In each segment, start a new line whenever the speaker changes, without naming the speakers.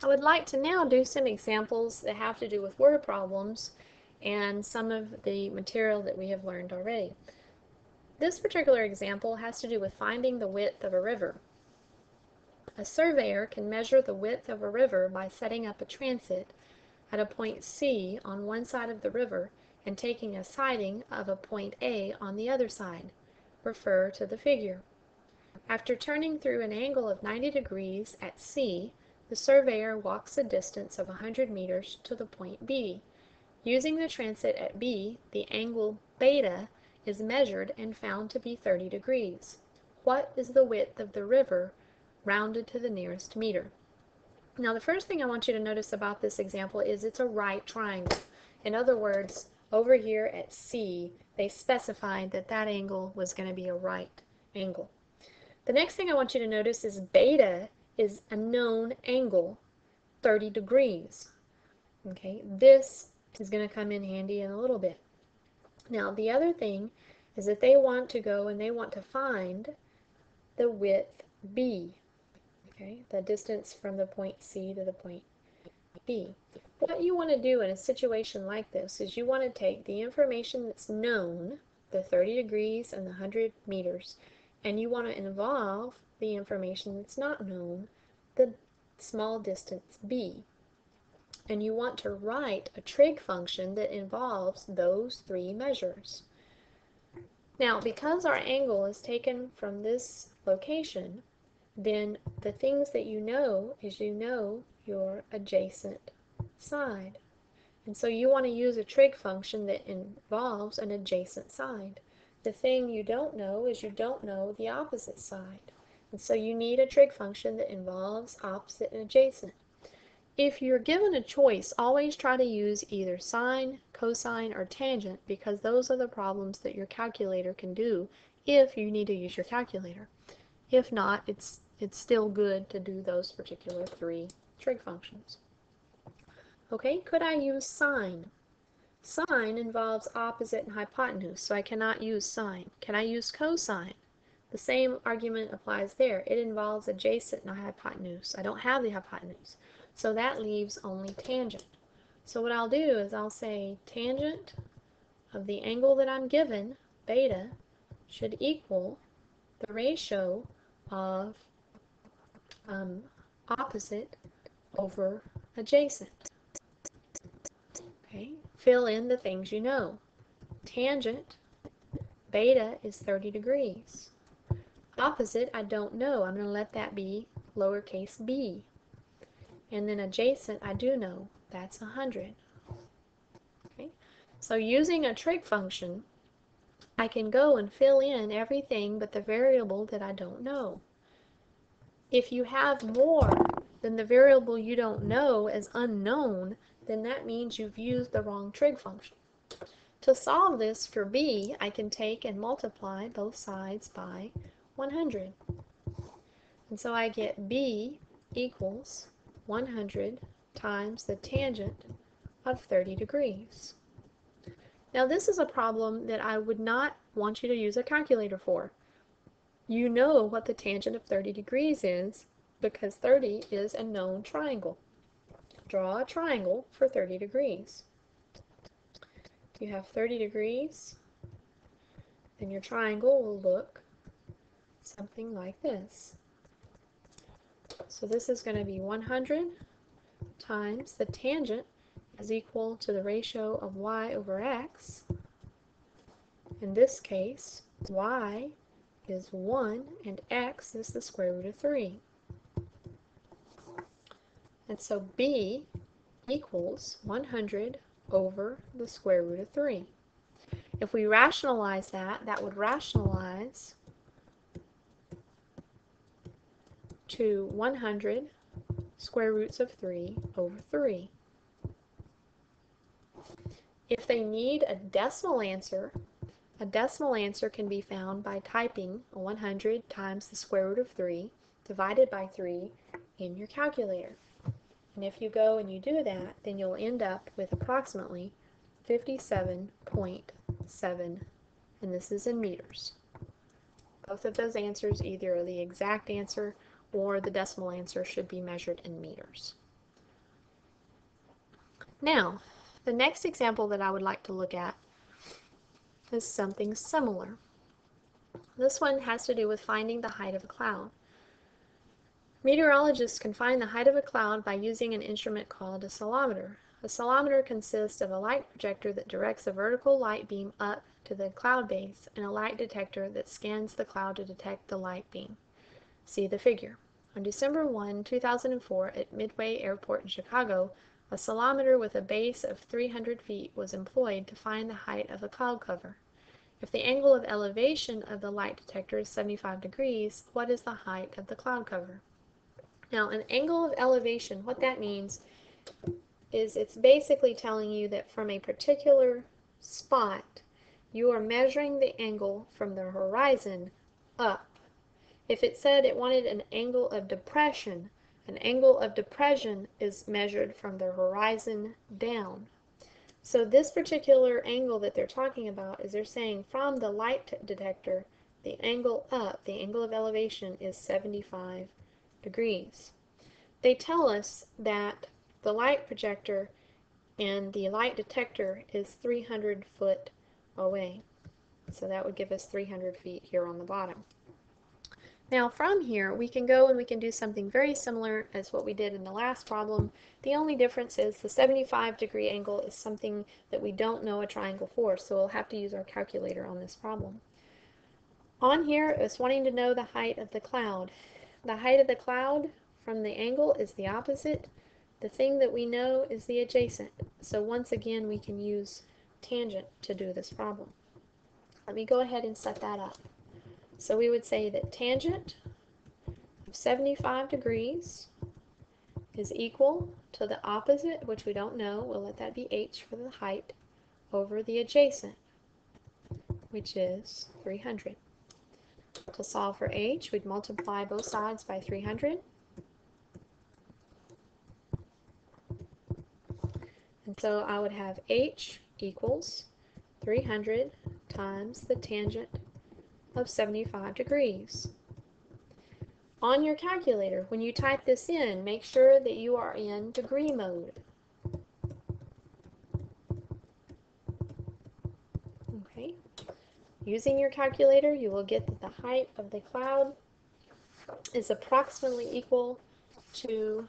I would like to now do some examples that have to do with word problems and some of the material that we have learned already. This particular example has to do with finding the width of a river. A surveyor can measure the width of a river by setting up a transit at a point C on one side of the river and taking a sighting of a point A on the other side. Refer to the figure. After turning through an angle of 90 degrees at C, the surveyor walks a distance of 100 meters to the point B. Using the transit at B, the angle beta is measured and found to be 30 degrees. What is the width of the river rounded to the nearest meter? Now, the first thing I want you to notice about this example is it's a right triangle. In other words, over here at C, they specified that that angle was going to be a right angle. The next thing I want you to notice is beta is a known angle, 30 degrees. Okay, this is going to come in handy in a little bit. Now, the other thing is that they want to go and they want to find the width B, okay, the distance from the point C to the point B. What you want to do in a situation like this is you want to take the information that's known, the 30 degrees and the 100 meters, and you want to involve the information that's not known, the small distance b. And you want to write a trig function that involves those three measures. Now, because our angle is taken from this location, then the things that you know is you know your adjacent side. And so you want to use a trig function that involves an adjacent side. The thing you don't know is you don't know the opposite side. And so you need a trig function that involves opposite and adjacent. If you're given a choice, always try to use either sine, cosine, or tangent, because those are the problems that your calculator can do if you need to use your calculator. If not, it's still good to do those particular three trig functions. Okay, could I use sine? Sine involves opposite and hypotenuse, so I cannot use sine. Can I use cosine? The same argument applies there. It involves adjacent and hypotenuse. I don't have the hypotenuse, so that leaves only tangent. So what I'll do is I'll say tangent of the angle that I'm given, beta, should equal the ratio of opposite over adjacent. Okay, fill in the things you know. Tangent, beta is 30 degrees. Opposite, I don't know. I'm going to let that be lowercase b. And then adjacent, I do know. That's 100. Okay, so using a trig function, I can go and fill in everything but the variable that I don't know. If you have more than the variable you don't know as unknown, then that means you've used the wrong trig function. To solve this for b, I can take and multiply both sides by 100. And so I get b equals 100 times the tangent of 30 degrees. Now this is a problem that I would not want you to use a calculator for. You know what the tangent of 30 degrees is because 30 is a known triangle. Draw a triangle for 30 degrees. If you have 30 degrees, then your triangle will look something like this. So this is going to be 100 times the tangent is equal to the ratio of y over x. In this case, y is 1 and x is the square root of 3. And so b equals 100 over the square root of 3. If we rationalize that, that would rationalize to 100 square roots of 3 over 3. If they need a decimal answer can be found by typing 100 times the square root of 3 divided by 3 in your calculator. And if you go and you do that, then you'll end up with approximately 57.7, and this is in meters. Both of those answers, either the exact answer or the decimal answer, should be measured in meters. Now, the next example that I would like to look at is something similar. This one has to do with finding the height of a cloud. Meteorologists can find the height of a cloud by using an instrument called a ceilometer. A ceilometer consists of a light projector that directs a vertical light beam up to the cloud base and a light detector that scans the cloud to detect the light beam. See the figure. On December 1, 2004, at Midway Airport in Chicago, a ceilometer with a base of 300 feet was employed to find the height of a cloud cover. If the angle of elevation of the light detector is 75 degrees, what is the height of the cloud cover? Now, an angle of elevation, what that means is it's basically telling you that from a particular spot, you are measuring the angle from the horizon up. If it said it wanted an angle of depression is measured from the horizon down. So this particular angle that they're talking about is they're saying from the light detector, the angle up, the angle of elevation is 75 degrees. They tell us that the light projector and the light detector is 300 foot away. So that would give us 300 feet here on the bottom. Now from here we can go and we can do something very similar as what we did in the last problem. The only difference is the 75-degree angle is something that we don't know a triangle for, so we'll have to use our calculator on this problem. On here it's wanting to know the height of the cloud. The height of the cloud from the angle is the opposite. The thing that we know is the adjacent. So once again we can use tangent to do this problem. Let me go ahead and set that up. So we would say that tangent of 75 degrees is equal to the opposite, which we don't know, we'll let that be h for the height, over the adjacent, which is 300. To solve for h, we'd multiply both sides by 300. And so I would have h equals 300 times the tangent of 75 degrees. On your calculator, when you type this in, make sure that you are in degree mode. Okay. Using your calculator, you will get that the height of the cloud is approximately equal to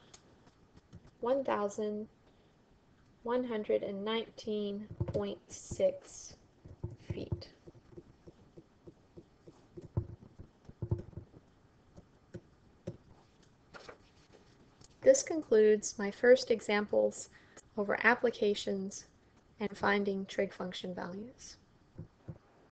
1,119.6 feet. This concludes my first examples over applications and finding trig function values.